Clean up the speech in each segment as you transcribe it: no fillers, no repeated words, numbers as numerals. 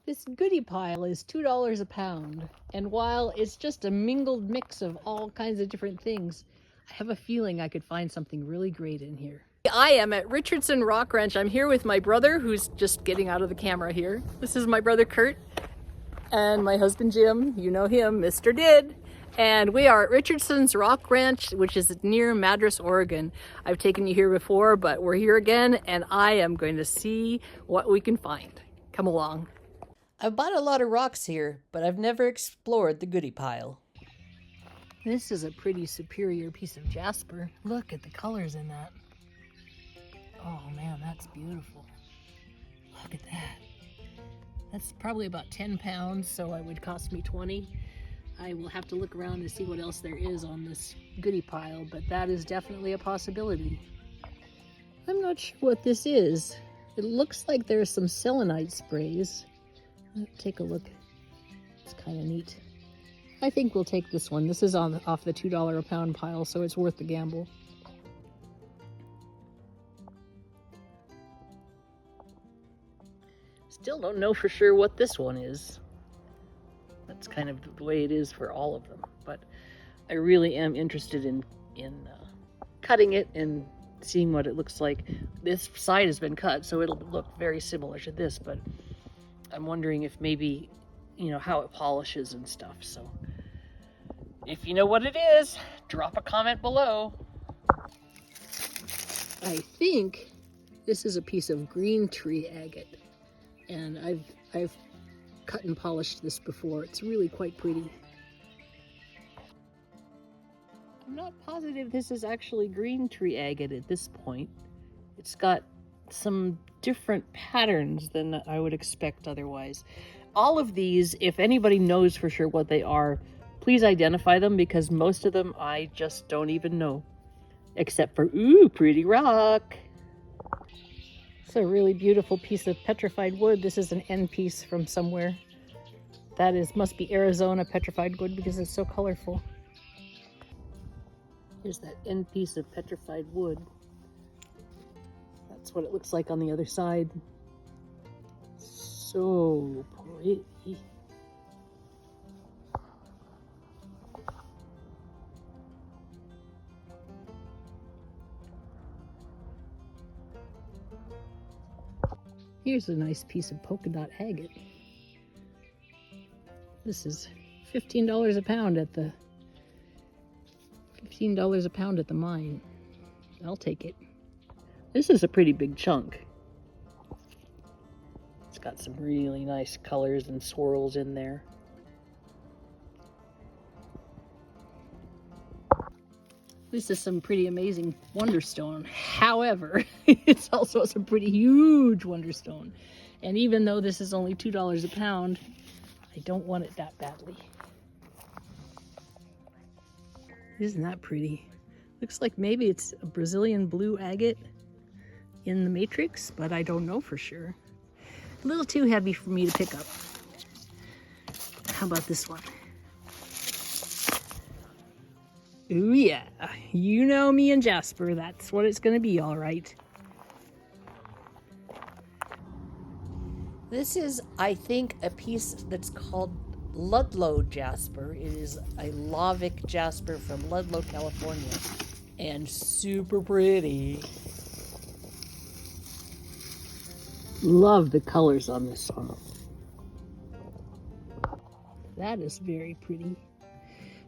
This Goodie Pile is $2 a pound, and while it's just a mingled mix of all kinds of different things, I have a feeling I could find something really great in here. I am at Richardson Rock Ranch. I'm here with my brother, who's just getting out of the camera here. This is my brother Kurt, and my husband Jim, you know him, Mr. Did. And we are at Richardson's Rock Ranch, which is near Madras, Oregon. I've taken you here before, but we're here again, and I am going to see what we can find. Come along. I've bought a lot of rocks here, but I've never explored the Goodie Pile. This is a pretty superior piece of jasper. Look at the colors in that. Oh man, that's beautiful. Look at that. That's probably about 10 pounds, so it would cost me 20. I will have to look around to see what else there is on this Goodie Pile, but that is definitely a possibility. I'm not sure what this is. It looks like there's some selenite sprays. Take a look. It's kind of neat. I think we'll take this one. This is off the $2 a pound pile, so it's worth the gamble. Still don't know for sure what this one is. That's kind of the way it is for all of them. But I really am interested in cutting it and seeing what it looks like. This side has been cut, so it'll look very similar to this, but I'm wondering if maybe, you know, how it polishes and stuff. So if you know what it is, drop a comment below. I think this is a piece of green tree agate, and I've cut and polished this before. It's really quite pretty. I'm not positive this is actually green tree agate at this point. It's got some different patterns than I would expect otherwise. All of these, if anybody knows for sure what they are, please identify them, because most of them I just don't even know. Except for, ooh, pretty rock. It's a really beautiful piece of petrified wood. This is an end piece from somewhere. That must be Arizona petrified wood because it's so colorful. Here's that end piece of petrified wood. That's what it looks like on the other side. So pretty. Here's a nice piece of polka dot agate. This is $15 a pound at the mine. I'll take it. This is a pretty big chunk. It's got some really nice colors and swirls in there. This is some pretty amazing wonderstone. However, it's also some pretty huge wonderstone. And even though this is only $2 a pound, I don't want it that badly. Isn't that pretty? Looks like maybe it's a Brazilian blue agate in the matrix, but I don't know for sure. A little too heavy for me to pick up. How about this one? Ooh yeah, you know me and Jasper, that's what it's gonna be, all right. This is, I think, a piece that's called Ludlow jasper. It is a lavic jasper from Ludlow, California, and super pretty. Love the colors on this one. That is very pretty.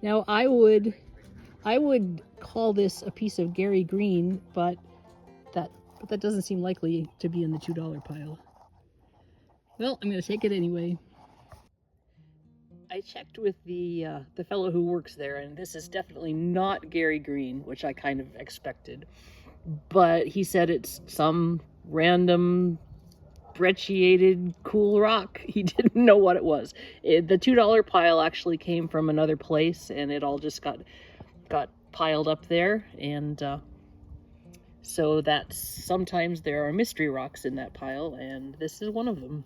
Now I would call this a piece of Gary green, but that doesn't seem likely to be in the $2 pile. Well, I'm gonna take it anyway. I checked with the fellow who works there, and this is definitely not Gary green, which I kind of expected. But he said it's some random brecciated cool rock. He didn't know what it was. The $2 pile actually came from another place, and it all just got piled up there, and so that sometimes there are mystery rocks in that pile, and this is one of them.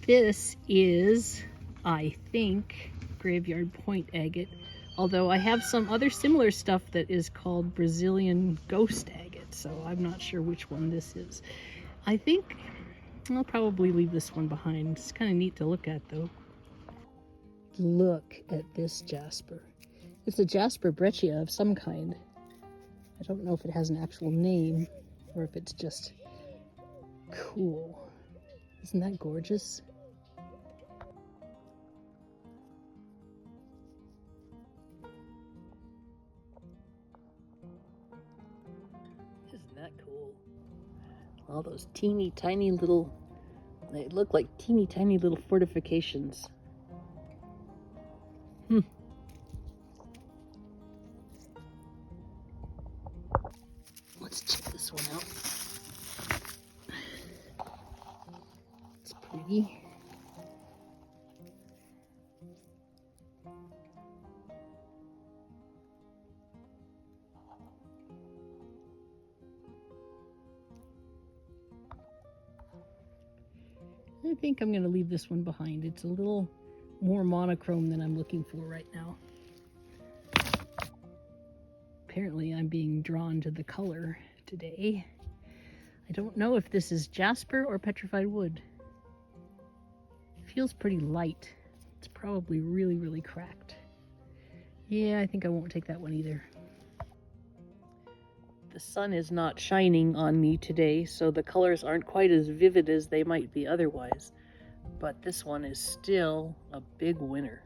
This is, I think, Graveyard Point agate, although I have some other similar stuff that is called Brazilian ghost agate, so I'm not sure which one this is. I think I'll probably leave this one behind. It's kind of neat to look at, though. Look at this jasper. It's a jasper breccia of some kind. I don't know if it has an actual name or if it's just cool. Isn't that gorgeous? Isn't that cool? All those teeny tiny little, they look like teeny tiny little fortifications. Let's check this one out. It's pretty. I think I'm going to leave this one behind. It's a little more monochrome than I'm looking for right now. Apparently I'm being drawn to the color today. I don't know if this is jasper or petrified wood. It feels pretty light. It's probably really, really cracked. Yeah, I think I won't take that one either. The sun is not shining on me today, so the colors aren't quite as vivid as they might be otherwise. But this one is still a big winner.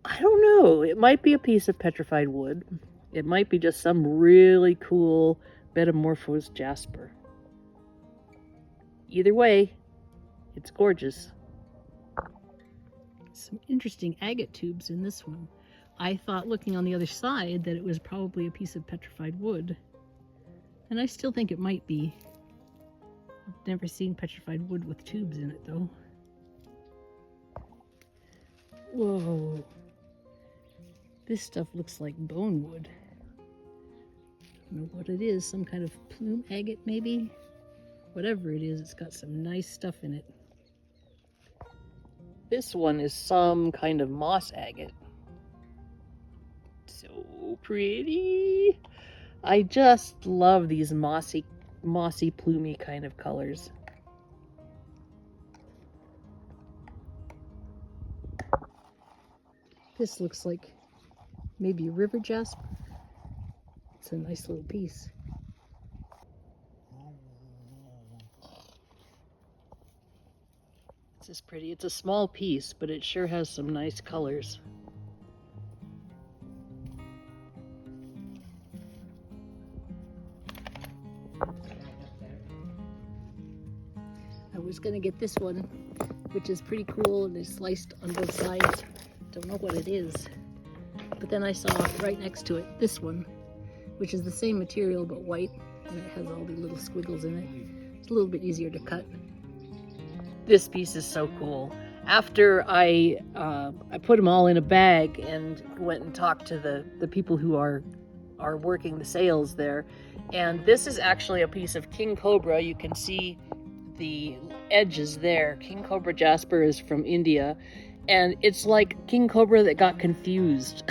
I don't know. It might be a piece of petrified wood. It might be just some really cool metamorphosed jasper. Either way, it's gorgeous. Some interesting agate tubes in this one. I thought looking on the other side that it was probably a piece of petrified wood. And I still think it might be. I've never seen petrified wood with tubes in it though. Whoa. This stuff looks like bone wood. I don't know what it is, some kind of plume agate maybe? Whatever it is, it's got some nice stuff in it. This one is some kind of moss agate. So pretty. I just love these mossy, plumy kind of colors. This looks like maybe a river jasper. It's a nice little piece. This is pretty. It's a small piece, but it sure has some nice colors. I was gonna get this one, which is pretty cool and is sliced on both sides. Don't know what it is. But then I saw right next to it this one, which is the same material but white, and it has all the little squiggles in it. It's a little bit easier to cut. This piece is so cool. After I put them all in a bag and went and talked to the people who are working the sales there, and this is actually a piece of King Cobra. You can see the edges there. King Cobra jasper is from India, and it's like King Cobra that got confused.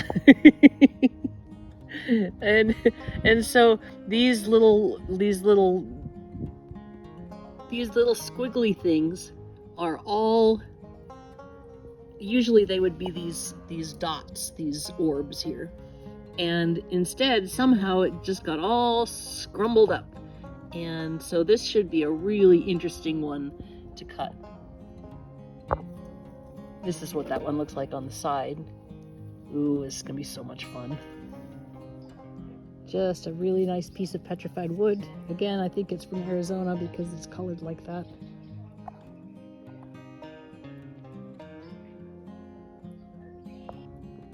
and so these little squiggly things are all, usually they would be these dots, these orbs here, and instead somehow it just got all scrumbled up, and so this should be a really interesting one to cut. This is what that one looks like on the side. Ooh, it's gonna be so much fun. Just a really nice piece of petrified wood. Again, I think it's from Arizona because it's colored like that.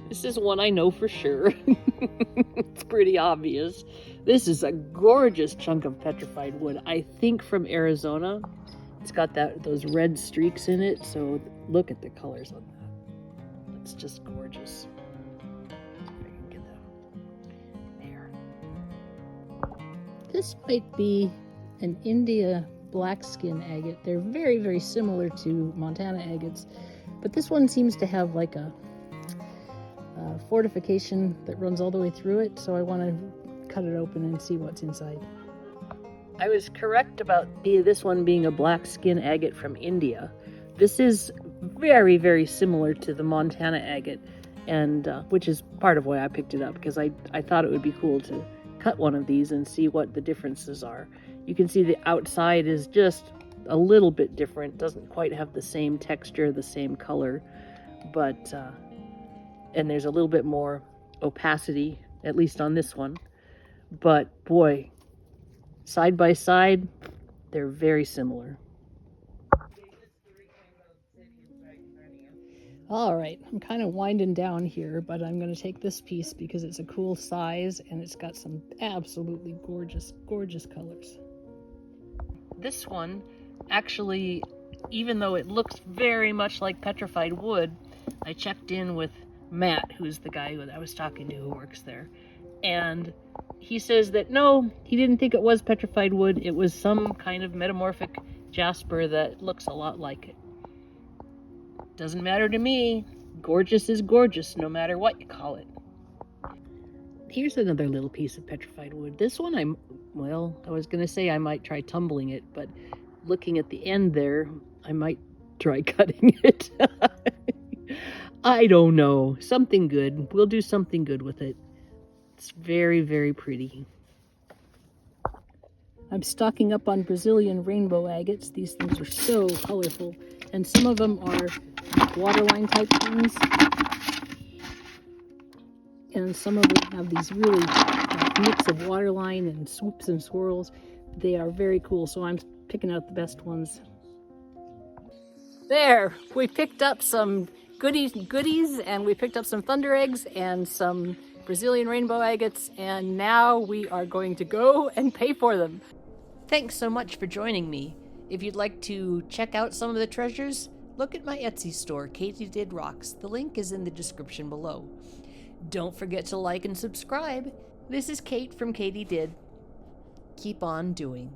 This is one I know for sure. It's pretty obvious. This is a gorgeous chunk of petrified wood. I think from Arizona. It's got those red streaks in it, so look at the colors on that. It's just gorgeous. If I can get that there. This might be an India blackskin agate. They're very, very similar to Montana agates, but this one seems to have like a fortification that runs all the way through it, so I want to cut it open and see what's inside. I was correct about this one being a black skin agate from India. This is very, very similar to the Montana agate, and which is part of why I picked it up, because I thought it would be cool to cut one of these and see what the differences are. You can see the outside is just a little bit different, doesn't quite have the same texture, the same color, but and there's a little bit more opacity, at least on this one. But boy, side by side, they're very similar. All right, I'm kind of winding down here, but I'm going to take this piece because it's a cool size and it's got some absolutely gorgeous, gorgeous colors. This one, actually, even though it looks very much like petrified wood, I checked in with Matt, who's the guy that I was talking to who works there, and he says that no, he didn't think it was petrified wood. It was some kind of metamorphic jasper that looks a lot like it. Doesn't matter to me. Gorgeous is gorgeous, no matter what you call it. Here's another little piece of petrified wood. This one, I was going to say I might try tumbling it, but looking at the end there, I might try cutting it. I don't know. Something good. We'll do something good with it. It's very, very pretty. I'm stocking up on Brazilian rainbow agates. These things are so colorful, and some of them are waterline type things, and some of them have these really mix of waterline and swoops and swirls. They are very cool, so I'm picking out the best ones. There, we picked up some goodies, and we picked up some thunder eggs and some Brazilian rainbow agates, and now we are going to go and pay for them. Thanks so much for joining me. If you'd like to check out some of the treasures, look at my Etsy store, Katie Did Rocks. The link is in the description below. Don't forget to like and subscribe. This is Kate from Katie Did. Keep on doing.